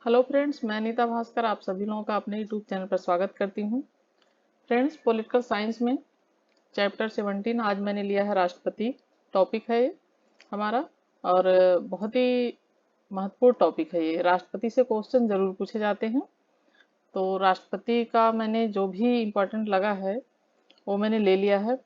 Hello friends, मैं नीता भास्कर आप सभी लोगों का अपने यूट्यूब चैनल पर स्वागत करती हूँ। फ्रेंड्स, पॉलिटिकल साइंस में चैप्टर 17 आज मैंने लिया है राष्ट्रपति। टॉपिक है ये हमारा और बहुत ही महत्वपूर्ण टॉपिक है ये। राष्ट्रपति से क्वेश्चन जरूर पूछे जाते हैं। तो राष्ट्रपति का मैंने जो भी इम्पोर्टेंट लगा है वो मैंने ले लिया है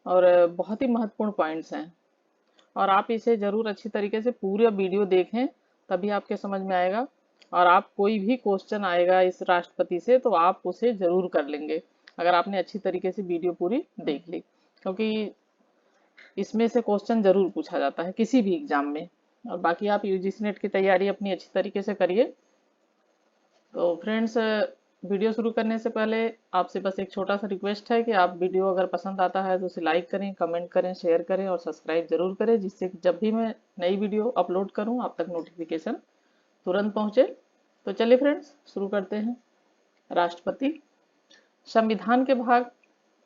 और बहुत ही महत्वपूर्ण पॉइंट्स हैं और आप इसे जरूर अच्छी तरीके से पूरा वीडियो देखें, तभी आपके समझ में आएगा। और आप कोई भी क्वेश्चन आएगा इस राष्ट्रपति से तो आप उसे जरूर कर लेंगे अगर आपने अच्छी तरीके से वीडियो पूरी देख ली, क्योंकि इसमें से क्वेश्चन जरूर पूछा जाता है किसी भी एग्जाम में। और बाकी आप यूजीसी नेट की तैयारी अपनी अच्छी तरीके से करिए। तो फ्रेंड्स, वीडियो शुरू करने से पहले आपसे बस एक छोटा सा रिक्वेस्ट है कि आप वीडियो अगर पसंद आता है तो उसे लाइक करें, कमेंट करें, शेयर करें और सब्सक्राइब जरूर करें, जिससे कि जब भी मैं नई वीडियो अपलोड करूं आप तक नोटिफिकेशन तुरंत पहुंचे। तो चलिए फ्रेंड्स, शुरू करते हैं। राष्ट्रपति संविधान के भाग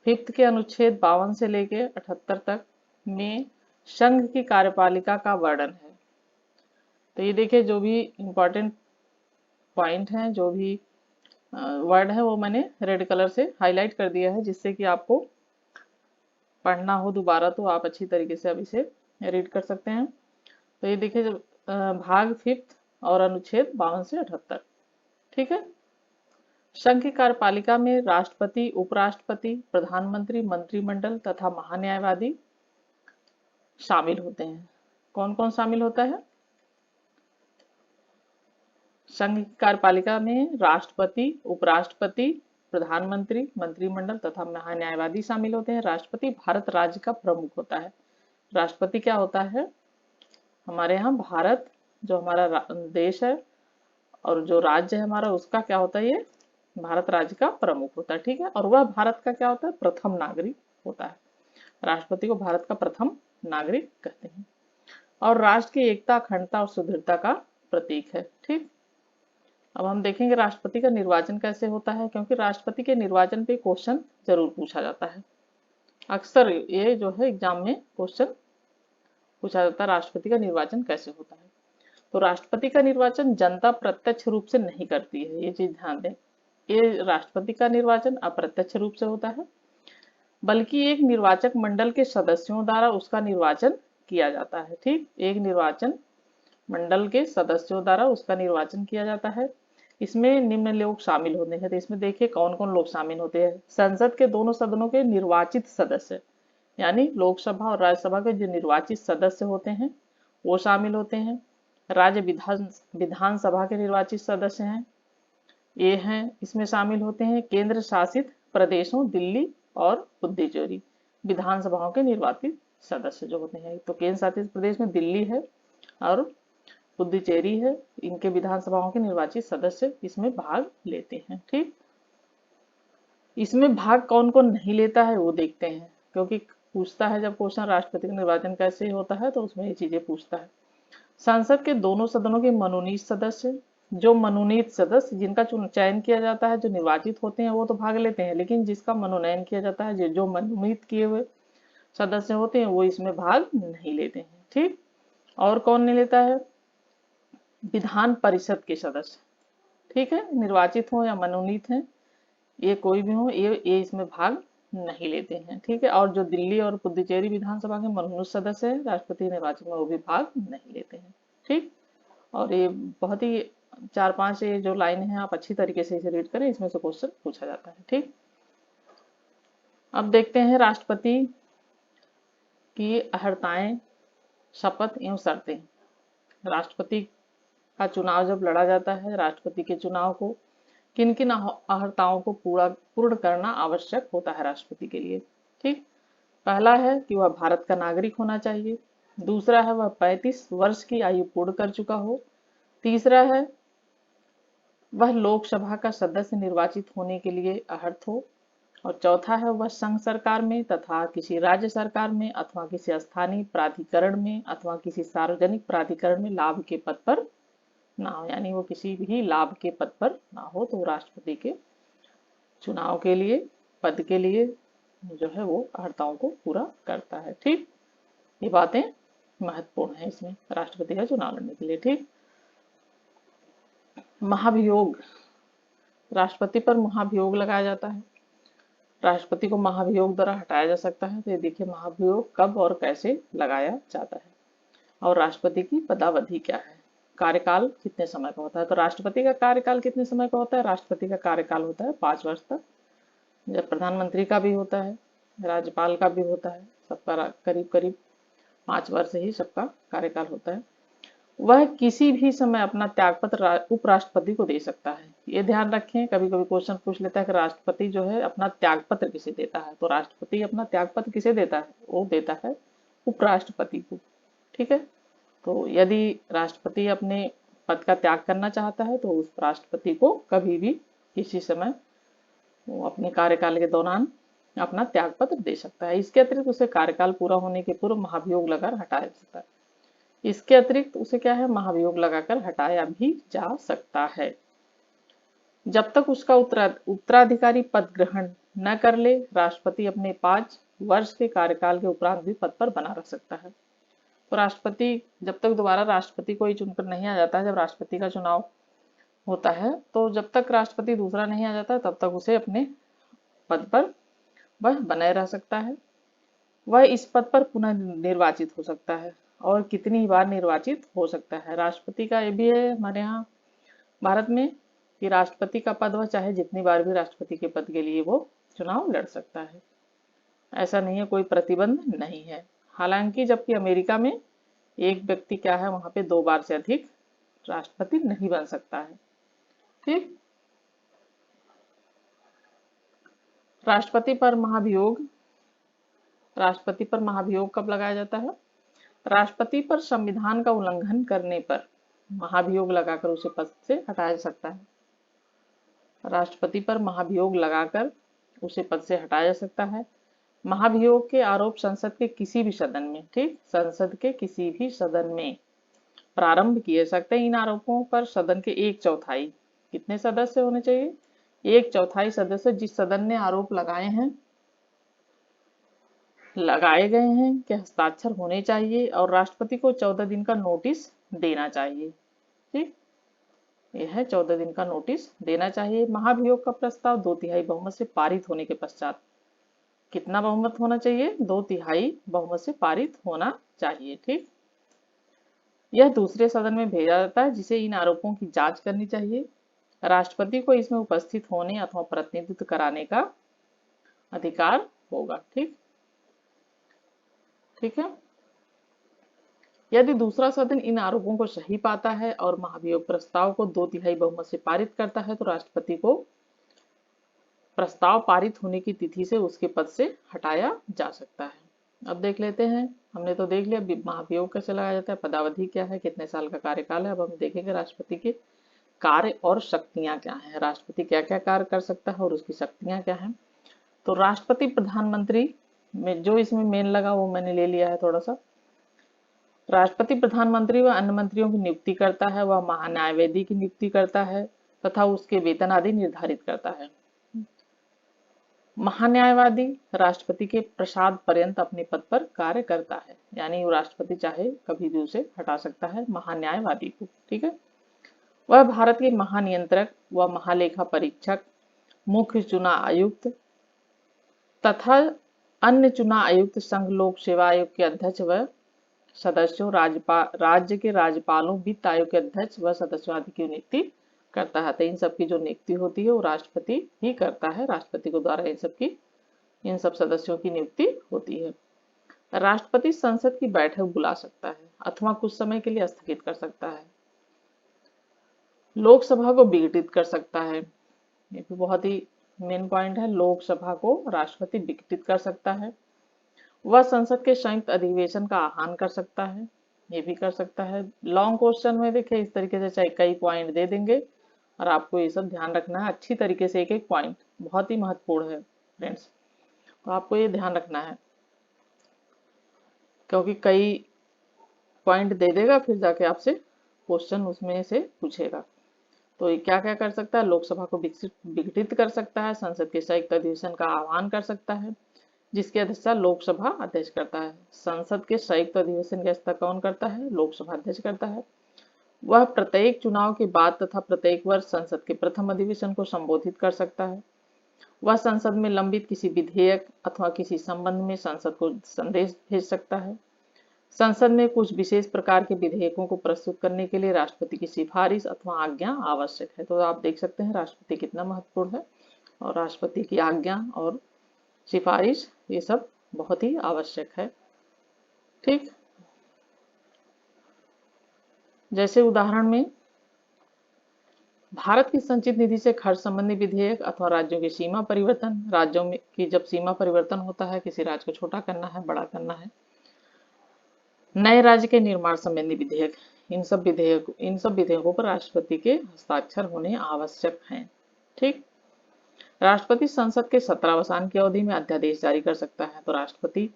5 के अनुच्छेद 52 से लेके 78 तक में संघ की कार्यपालिका का वर्णन है। तो ये देखिए, जो भी इम्पोर्टेंट पॉइंट हैं, जो भी वर्ड है वो मैंने रेड कलर से हाईलाइट कर दिया है, जिससे कि आपको पढ़ना हो दोबारा तो आप अच्छी तरीके से अब इसे रीड कर सकते हैं। तो ये देखिए, जब भाग 5 और अनुच्छेद 52 से 78, ठीक है। संघ की कार्यपालिका में राष्ट्रपति, उपराष्ट्रपति, प्रधानमंत्री, मंत्रिमंडल तथा महान्यायवादी शामिल होते हैं। कौन कौन शामिल होता है? संघ की कार्यपालिका में राष्ट्रपति, उपराष्ट्रपति, प्रधानमंत्री, मंत्रिमंडल तथा महान्यायवादी शामिल होते हैं। राष्ट्रपति भारत राज्य का प्रमुख होता है। राष्ट्रपति क्या होता है? हमारे यहाँ भारत, जो हमारा देश है और जो राज्य है हमारा, उसका क्या होता है? ये भारत राज्य का प्रमुख होता है, ठीक है। और वह भारत का क्या होता है? प्रथम नागरिक होता है। राष्ट्रपति को भारत का प्रथम नागरिक कहते हैं और राष्ट्र की एकता, अखंडता और सुदृढ़ता का प्रतीक है, ठीक। अब हम देखेंगे राष्ट्रपति का निर्वाचन कैसे होता है, क्योंकि राष्ट्रपति के निर्वाचन पे क्वेश्चन जरूर पूछा जाता है। अक्सर ये जो है एग्जाम में क्वेश्चन पूछा जाता है, राष्ट्रपति का निर्वाचन कैसे होता है। तो राष्ट्रपति का निर्वाचन जनता प्रत्यक्ष रूप से नहीं करती है, ये चीज ध्यान दें। ये राष्ट्रपति का निर्वाचन अप्रत्यक्ष रूप से होता है, बल्कि एक निर्वाचक मंडल के सदस्यों द्वारा उसका निर्वाचन किया जाता है, ठीक। एक निर्वाचन मंडल के सदस्यों द्वारा उसका निर्वाचन किया जाता है। इसमें निम्न लोग शामिल होते हैं। तो इसमें देखिए कौन कौन लोग शामिल होते हैं। संसद के दोनों सदनों के निर्वाचित सदस्य, यानी लोकसभा और राज्यसभा के जो निर्वाचित सदस्य होते हैं वो शामिल होते हैं। राज्य विधानसभा के निर्वाचित सदस्य हैं, ये हैं, इसमें शामिल होते हैं। केंद्र शासित प्रदेशों दिल्ली और पुडुचेरी विधानसभाओं के निर्वाचित सदस्य जो होते हैं, तो केंद्र शासित प्रदेश में दिल्ली है और पुडुचेरी है, इनके विधानसभाओं के निर्वाचित सदस्य इसमें भाग लेते हैं, ठीक। इसमें भाग कौन कौन नहीं लेता है वो देखते हैं, क्योंकि पूछता है जब क्वेश्चन राष्ट्रपति का निर्वाचन कैसे होता है तो उसमें ये चीजें पूछता है। संसद के दोनों सदनों के मनोनीत सदस्य, जो मनोनीत सदस्य जिनका चयन किया जाता है, जो निर्वाचित होते हैं वो तो भाग लेते हैं, लेकिन जिसका मनोनयन किया जाता है, जो मनोनीत किए हुए सदस्य होते हैं वो इसमें भाग नहीं लेते हैं, ठीक। और कौन नहीं लेता है? विधान परिषद के सदस्य, ठीक है, निर्वाचित हो या मनोनीत हैं, ये कोई भी हो, ये इसमें भाग नहीं लेते हैं, ठीक है। और जो दिल्ली और पुडुचेरी विधानसभा के मनोनीत सदस्य हैं राष्ट्रपति निर्वाचन में, वो भी भाग नहीं लेते हैं, ठीक। और ये बहुत ही 4-5 ये जो लाइन है आप अच्छी तरीके से इसे रीड करें, इसमें से क्वेश्चन पूछा जाता है, ठीक। अब देखते हैं राष्ट्रपति की अहर्ताएं, शपथ एवं शर्तें। राष्ट्रपति का चुनाव जब लड़ा जाता है, राष्ट्रपति के चुनाव को किन किन अहर्ताओं को पूर्ण करना आवश्यक होता है राष्ट्रपति के लिए, ठीक। पहला है कि वह भारत का नागरिक होना चाहिए। दूसरा है वह 35 वर्ष की आयु पूर्ण कर चुका हो। तीसरा है वह लोकसभा का सदस्य निर्वाचित होने के लिए अहर्त हो। और चौथा है वह संघ सरकार में तथा किसी राज्य सरकार में अथवा किसी स्थानीय प्राधिकरण में अथवा किसी सार्वजनिक प्राधिकरण में लाभ के पद पर ना हो, यानी वो किसी भी लाभ के पद पर ना हो, तो राष्ट्रपति के चुनाव के लिए, पद के लिए जो है वो अहर्ताओं को पूरा करता है, ठीक। ये बातें महत्वपूर्ण है इसमें राष्ट्रपति का चुनाव लड़ने के लिए, ठीक। महाभियोग, राष्ट्रपति पर महाभियोग लगाया जाता है। राष्ट्रपति को महाभियोग द्वारा हटाया जा सकता है। तो ये देखिए महाभियोग कब और कैसे लगाया जाता है। और राष्ट्रपति की पदावधि क्या है, कार्यकाल कितने समय का होता है। तो राष्ट्रपति का कार्यकाल कितने समय का होता है, राष्ट्रपति का कार्यकाल होता है 5 वर्ष तक। जब प्रधानमंत्री का भी होता है, राज्यपाल का भी होता है, सबका करीब करीब 5 वर्ष ही सबका कार्यकाल होता है। वह किसी भी समय अपना त्यागपत्र उपराष्ट्रपति को दे सकता है। ये ध्यान रखें, कभी कभी क्वेश्चन पूछ लेता है कि राष्ट्रपति जो है अपना त्यागपत्र किसे देता है। तो राष्ट्रपति अपना त्यागपत्र किसे देता है, वो देता है उपराष्ट्रपति को। ठीक है, तो यदि राष्ट्रपति अपने पद का त्याग करना चाहता है तो उस राष्ट्रपति को कभी भी किसी समय वो अपने कार्यकाल के दौरान अपना त्यागपत्र दे सकता है। इसके अतिरिक्त उसे कार्यकाल पूरा होने के पूर्व महाभियोग लगाकर हटाया जा सकता है। इसके अतिरिक्त उसे क्या है, महाभियोग लगाकर हटाया भी जा सकता है जब तक उसका उत्तराधिकारी पद ग्रहण न कर ले। राष्ट्रपति अपने 5 वर्ष के कार्यकाल के उपरांत भी पद पर बना रह सकता है। तो राष्ट्रपति जब तक दोबारा राष्ट्रपति कोई चुनकर नहीं आ जाता है, जब राष्ट्रपति का चुनाव होता है तो जब तक राष्ट्रपति दूसरा नहीं आ जाता तब तक उसे अपने पद पर वह बनाए रह सकता है। वह इस पद पर पुनः निर्वाचित हो सकता है और कितनी बार निर्वाचित हो सकता है। राष्ट्रपति का ये भी है हमारे यहाँ भारत में कि राष्ट्रपति का पद वह चाहे जितनी बार भी राष्ट्रपति के पद के लिए वो चुनाव लड़ सकता है, ऐसा नहीं है, कोई प्रतिबंध नहीं है। हालांकि जबकि अमेरिका में एक व्यक्ति क्या है, वहां पे 2 बार से अधिक राष्ट्रपति नहीं बन सकता है। ठीक, राष्ट्रपति पर महाभियोग, राष्ट्रपति पर महाभियोग कब लगाया जाता है, राष्ट्रपति पर संविधान का उल्लंघन करने पर महाभियोग लगाकर उसे पद से हटाया जा सकता है। राष्ट्रपति पर महाभियोग लगाकर उसे पद से हटाया जा सकता है। महाभियोग के आरोप संसद के किसी भी सदन में, ठीक, संसद के किसी भी सदन में प्रारंभ किए सकते हैं। इन आरोपों पर सदन के 1/4 कितने सदस्य होने चाहिए, 1/4 सदस्य जिस सदन ने आरोप लगाए गए हैं के हस्ताक्षर होने चाहिए और राष्ट्रपति को 14 दिन का नोटिस देना चाहिए। ठीक, यह है 14 दिन का नोटिस देना चाहिए। महाभियोग का प्रस्ताव 2/3 बहुमत से पारित होने के पश्चात, कितना बहुमत होना चाहिए, 2/3 बहुमत से पारित होना चाहिए। ठीक, यह दूसरे सदन में भेजा जाता है जिसे इन आरोपों की जांच करनी चाहिए। राष्ट्रपति को इसमें उपस्थित होने अथवा प्रतिनिधित्व कराने का अधिकार होगा। ठीक, ठीक है, यदि दूसरा सदन इन आरोपों को सही पाता है और महाभियोग प्रस्ताव को 2/3 बहुमत से पारित करता है तो राष्ट्रपति को प्रस्ताव पारित होने की तिथि से उसके पद से हटाया जा सकता है। अब देख लेते हैं, हमने तो देख लिया महाभियोग कैसे लगाया जाता है, पदावधि क्या है, कितने साल का कार्यकाल है। अब हम देखेंगे राष्ट्रपति के कार्य और शक्तियां क्या हैं, राष्ट्रपति क्या क्या कार्य कर सकता है और उसकी शक्तियां क्या हैं। तो राष्ट्रपति प्रधानमंत्री में जो इसमें मेन लगा वो मैंने ले लिया है थोड़ा सा। राष्ट्रपति प्रधानमंत्री व अन्य मंत्रियों की नियुक्ति करता है, वह महान्यायवादी की नियुक्ति करता है तथा उसके वेतन आदि निर्धारित करता है। महान्यायवादी राष्ट्रपति के प्रसाद पर्यंत अपने पद पर कार्य करता है, यानी राष्ट्रपति चाहे कभी भी उसे हटा सकता है महान्यायवादी को। ठीक है, वह भारत के महानियंत्रक व महालेखा परीक्षक, मुख्य चुनाव आयुक्त तथा अन्य चुनाव आयुक्त, संघ लोक सेवा आयोग के अध्यक्ष व सदस्यों, राज्य के राज्यपालों, वित्त आयोग के अध्यक्ष व सदस्यों आदि की नियुक्ति करता है। तो इन सब की जो नियुक्ति होती है वो राष्ट्रपति ही करता है, राष्ट्रपति को द्वारा इन सब सदस्यों की नियुक्ति होती है। राष्ट्रपति संसद की बैठक बुला सकता है अथवा कुछ समय के लिए स्थगित कर सकता है। लोकसभा को विघटित कर सकता है, ये भी बहुत ही मेन पॉइंट है, लोकसभा को राष्ट्रपति विघटित कर सकता है। वह संसद के संयुक्त अधिवेशन का आह्वान कर सकता है, ये भी कर सकता है। लॉन्ग क्वेश्चन में देखिए इस तरीके से चाहे कई पॉइंट दे देंगे और आपको ये सब ध्यान रखना है अच्छी तरीके से, एक एक पॉइंट बहुत ही महत्वपूर्ण है फ्रेंड्स, तो आपको ये ध्यान रखना है क्योंकि कई पॉइंट दे देगा फिर जाके आपसे क्वेश्चन उसमें से पूछेगा। तो ये क्या क्या कर सकता है, लोकसभा को विघटित कर सकता है, संसद के संयुक्त अधिवेशन का आह्वान कर सकता है जिसकी अध्यक्षता लोकसभा अध्यक्ष करता है। संसद के संयुक्त अधिवेशन की अध्यक्षता कौन करता है, लोकसभा अध्यक्ष करता है। वह प्रत्येक चुनाव के बाद तथा प्रत्येक वर्ष संसद के प्रथम अधिवेशन को संबोधित कर सकता है। वह संसद में लंबित किसी विधेयक अथवा किसी संबंध में संसद को संदेश भेज सकता है। संसद में कुछ विशेष प्रकार के विधेयकों को प्रस्तुत करने के लिए राष्ट्रपति की सिफारिश अथवा आज्ञा आवश्यक है। तो आप देख सकते हैं राष्ट्रपति कितना महत्वपूर्ण है, और राष्ट्रपति की आज्ञा और सिफारिश ये सब बहुत ही आवश्यक है। ठीक, जैसे उदाहरण में भारत की संचित निधि से खर्च संबंधी विधेयक अथवा राज्यों की सीमा परिवर्तन, राज्यों में की जब सीमा परिवर्तन होता है, किसी राज्य को छोटा करना है, बड़ा करना है, नए राज्य के निर्माण संबंधी विधेयक, इन सब विधेयकों पर राष्ट्रपति के हस्ताक्षर होने आवश्यक हैं। ठीक, राष्ट्रपति संसद के सत्रावसान की अवधि में अध्यादेश जारी कर सकता है। तो राष्ट्रपति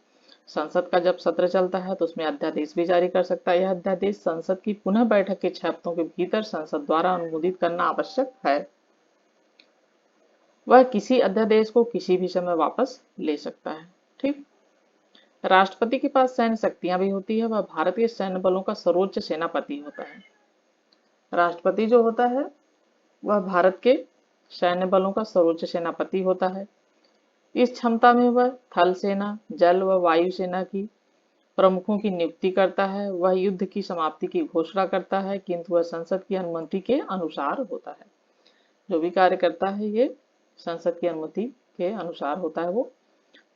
संसद का जब सत्र चलता है तो उसमें अध्यादेश भी जारी कर सकता है। यह अध्यादेश संसद की पुनः बैठक के 6 हफ्तों के भीतर संसद द्वारा अनुमोदित करना आवश्यक है। वह किसी अध्यादेश को किसी भी समय वापस ले सकता है। ठीक, राष्ट्रपति के पास सैन्य शक्तियां भी होती है। वह भारत के सैन्य बलों का सर्वोच्च सेनापति होता है। राष्ट्रपति जो होता है वह भारत के सैन्य बलों का सर्वोच्च सेनापति होता है। इस क्षमता में वह थल सेना, जल व वायु सेना की प्रमुखों की नियुक्ति करता है। वह युद्ध की समाप्ति की घोषणा करता है, किंतु वह संसद की अनुमति के अनुसार होता है। जो भी कार्य करता है ये संसद की अनुमति के अनुसार होता है वो।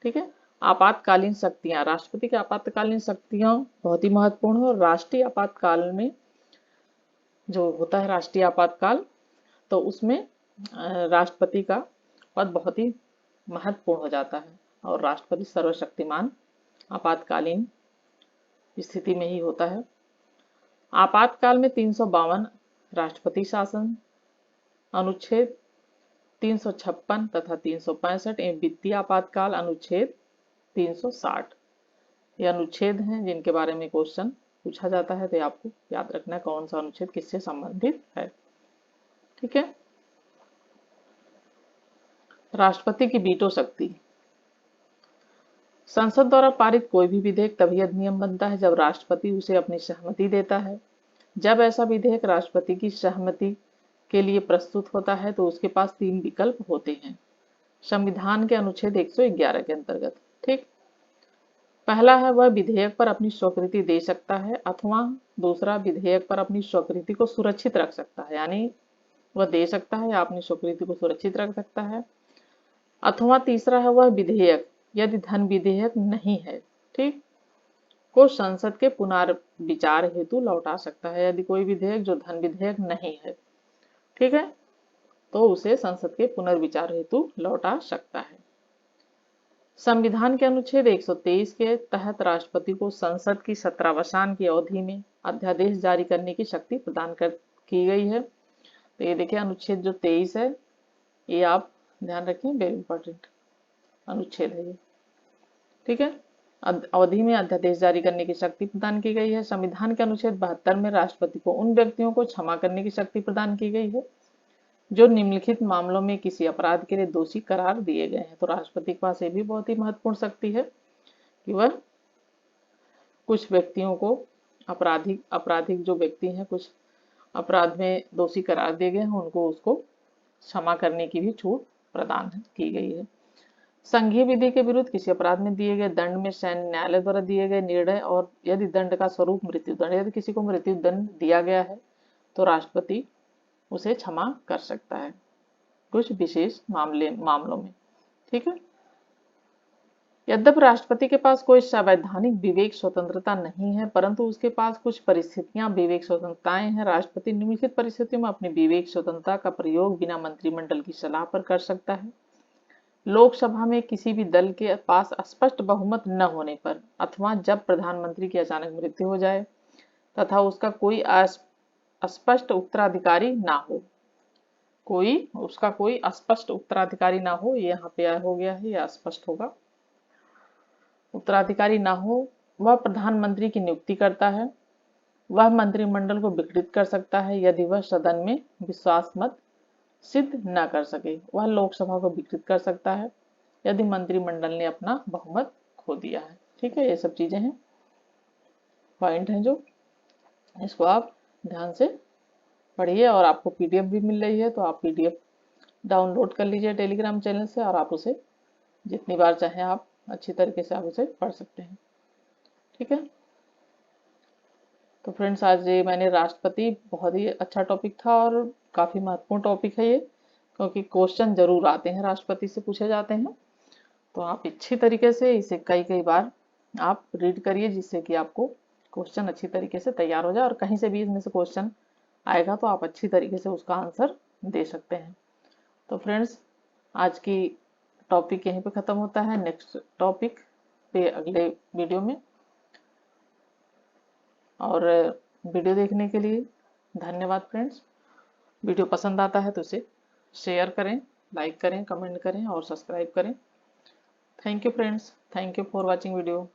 ठीक है, आपातकालीन शक्तियां, राष्ट्रपति की आपातकालीन शक्तियां बहुत ही महत्वपूर्ण है। और राष्ट्रीय आपातकाल में जो होता है राष्ट्रीय आपातकाल, तो उसमें राष्ट्रपति का पद बहुत ही महत्वपूर्ण हो जाता है, और राष्ट्रपति सर्वशक्तिमान आपातकालीन स्थिति में ही होता है। आपातकाल में 352 राष्ट्रपति शासन अनुच्छेद, 356 तथा 365 एवं वित्तीय आपातकाल अनुच्छेद 360 ये अनुच्छेद हैं जिनके बारे में क्वेश्चन पूछा जाता है। तो आपको याद रखना कौन सा अनुच्छेद किससे संबंधित है। ठीक है, राष्ट्रपति की वीटो शक्ति, संसद द्वारा पारित कोई भी विधेयक तभी अधिनियम बनता है जब राष्ट्रपति उसे अपनी सहमति देता है। जब ऐसा विधेयक राष्ट्रपति की सहमति के लिए प्रस्तुत होता है तो उसके पास 3 विकल्प होते हैं संविधान के अनुच्छेद 111 के अंतर्गत। ठीक, पहला है वह विधेयक पर अपनी स्वीकृति दे सकता है, अथवा दूसरा विधेयक पर अपनी स्वीकृति को सुरक्षित रख सकता है, यानी वह दे सकता है या अपनी स्वीकृति को सुरक्षित रख सकता है, अथवा तीसरा है वह विधेयक यदि धन विधेयक नहीं है, ठीक, को संसद के पुनर्विचार हेतु लौटा सकता है। यदि कोई विधेयक जो धन विधेयक नहीं है, ठीक है, तो उसे संसद के पुनर्विचार हेतु लौटा सकता है। संविधान के अनुच्छेद 123 के तहत राष्ट्रपति को संसद की सत्रावसान की अवधि में अध्यादेश जारी करने की शक्ति प्रदान की गई है। तो ये देखिए अनुच्छेद जो 23 है, ये आप ध्यान रखें, वेरी इंपॉर्टेंट अनुच्छेद है ये। ठीक है, अवधि में अध्यादेश जारी करने की शक्ति प्रदान की गई है। संविधान के अनुच्छेद 72 में राष्ट्रपति को उन व्यक्तियों को क्षमा करने की शक्ति प्रदान की गई है जो निम्नलिखित मामलों में किसी अपराध के लिए दोषी करार दिए गए हैं। तो राष्ट्रपति के पास ये भी बहुत ही महत्वपूर्ण शक्ति है कि वह कुछ व्यक्तियों को आपराधिक जो व्यक्ति हैं कुछ अपराध में दोषी करार दिए गए हैं उनको उसको क्षमा करने की भी छूट प्रदान की गई है। संघीय विधि के विरुद्ध किसी अपराध में दिए गए दंड में सैन्य न्यायालय द्वारा दिए गए निर्णय और यदि दंड का स्वरूप मृत्युदंड, यदि किसी को मृत्युदंड दिया गया है तो राष्ट्रपति उसे क्षमा कर सकता है कुछ विशेष मामलों में। ठीक है, यद्यपि राष्ट्रपति के पास कोई संवैधानिक विवेक स्वतंत्रता नहीं है, परंतु उसके पास कुछ परिस्थितियां विवेक स्वतंत्रताएं हैं। राष्ट्रपति निम्नलिखित परिस्थितियों में अपनी विवेक स्वतंत्रता का प्रयोग बिना मंत्रिमंडल की सलाह पर कर सकता है। लोकसभा में किसी भी दल के पास स्पष्ट बहुमत न होने पर, अथवा जब प्रधानमंत्री की अचानक मृत्यु हो जाए तथा उसका कोई स्पष्ट उत्तराधिकारी ना हो, उसका कोई स्पष्ट उत्तराधिकारी ना हो, ये यहाँ पे हो गया है, यह स्पष्ट होगा, उत्तराधिकारी ना हो, वह प्रधानमंत्री की नियुक्ति करता है। वह मंत्रिमंडल को विघटित कर सकता है यदि वह सदन में विश्वास मत सिद्ध न कर सके। वह लोकसभा को विघटित कर सकता है यदि मंत्रिमंडल ने अपना बहुमत खो दिया है। ठीक है, ये सब चीजें हैं, पॉइंट हैं जो इसको आप ध्यान से पढ़िए, और आपको पीडीएफ भी मिल रही है तो आप पीडीएफ डाउनलोड कर लीजिए टेलीग्राम चैनल से, और आप उसे जितनी बार चाहें आप अच्छी तरीके से आप उसे पढ़ सकते हैं। ठीक है, तो फ्रेंड्स आज ये मैंने राष्ट्रपति, बहुत ही अच्छा टॉपिक था और काफ़ी महत्वपूर्ण टॉपिक है ये, क्योंकि क्वेश्चन जरूर आते हैं, राष्ट्रपति से पूछे जाते हैं। तो आप अच्छी तरीके से इसे कई कई बार आप रीड करिए, जिससे कि आपको क्वेश्चन अच्छी तरीके से तैयार हो जाए, और कहीं से भी इसमें से क्वेश्चन आएगा तो आप अच्छी तरीके से उसका आंसर दे सकते हैं। तो फ्रेंड्स आज की टॉपिक यहीं पे ख़त्म होता है, नेक्स्ट टॉपिक पे अगले वीडियो में। और वीडियो देखने के लिए धन्यवाद फ्रेंड्स। वीडियो पसंद आता है तो इसे शेयर करें, लाइक करें, कमेंट करें और सब्सक्राइब करें। Thank you friends, thank you for watching video.